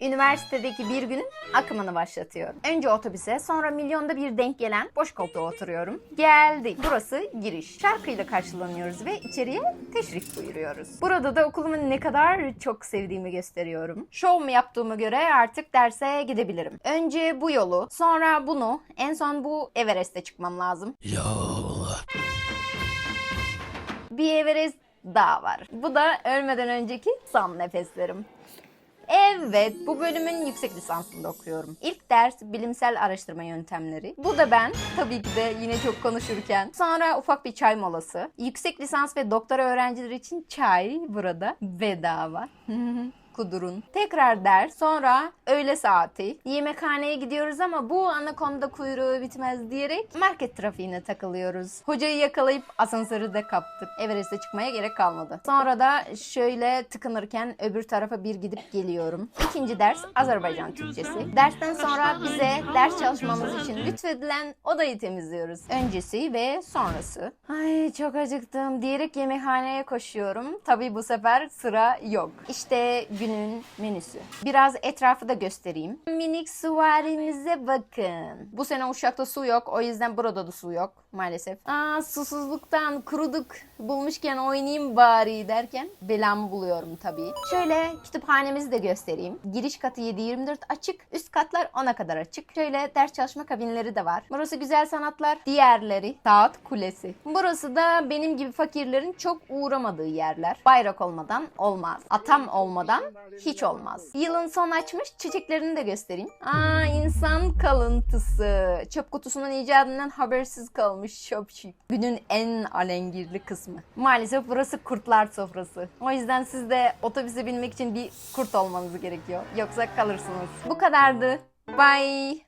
Üniversitedeki bir günün akımını başlatıyorum. Önce otobüse, sonra milyonda bir denk gelen boş koltuğa oturuyorum. Geldik. Burası giriş. Şarkıyla karşılanıyoruz ve içeriye teşrif buyuruyoruz. Burada da okulumu ne kadar çok sevdiğimi gösteriyorum. Şov mu yaptığıma göre artık derse gidebilirim. Önce bu yolu, sonra bunu, en son bu Everest'e çıkmam lazım. Bir Everest daha var. Bu da ölmeden önceki son nefeslerim. Evet, bu bölümün yüksek lisansında okuyorum. İlk ders bilimsel araştırma yöntemleri. Bu da ben, tabii ki de yine çok konuşurken. Sonra ufak bir çay molası. Yüksek lisans ve doktora öğrencileri için çay burada bedava. Kudurun. Tekrar ders, sonra öğle saati. Yemekhaneye gidiyoruz ama bu anakonda kuyruğu bitmez diyerek market trafiğine takılıyoruz. Hocayı yakalayıp asansörü de kaptık. Everest'e çıkmaya gerek kalmadı. Sonra da şöyle tıkınırken öbür tarafa bir gidip geliyorum. İkinci ders Azerbaycan Türkçesi. Dersten sonra bize ders çalışmamız için lütfedilen odayı temizliyoruz. Öncesi ve sonrası. Ay çok acıktım diyerek yemekhaneye koşuyorum. Tabii bu sefer sıra yok. İşte günün menüsü. Biraz etrafı da göstereyim. Minik süvarimize bakın. Bu sene Uşak'ta su yok. O yüzden burada da su yok maalesef. Susuzluktan kuruduk. Bulmuşken oynayayım bari derken belamı buluyorum tabii. Şöyle kütüphanemizi de göstereyim. Giriş katı 7/24 açık. Üst katlar 10'a kadar açık. Şöyle ders çalışma kabinleri de var. Burası güzel sanatlar. Diğerleri Saat Kulesi. Burası da benim gibi fakirlerin çok uğramadığı yerler. Bayrak olmadan olmaz. Atam olmadan hiç olmaz. Yılın son açmış çiçeklerini de göstereyim. İnsan kalıntısı. Çöp kutusunun icadından habersiz kalmış çöpçü. Günün en alengirli kısmı. Maalesef burası kurtlar sofrası. O yüzden siz de otobüse binmek için bir kurt olmanız gerekiyor. Yoksa kalırsınız. Bu kadardı. Bye.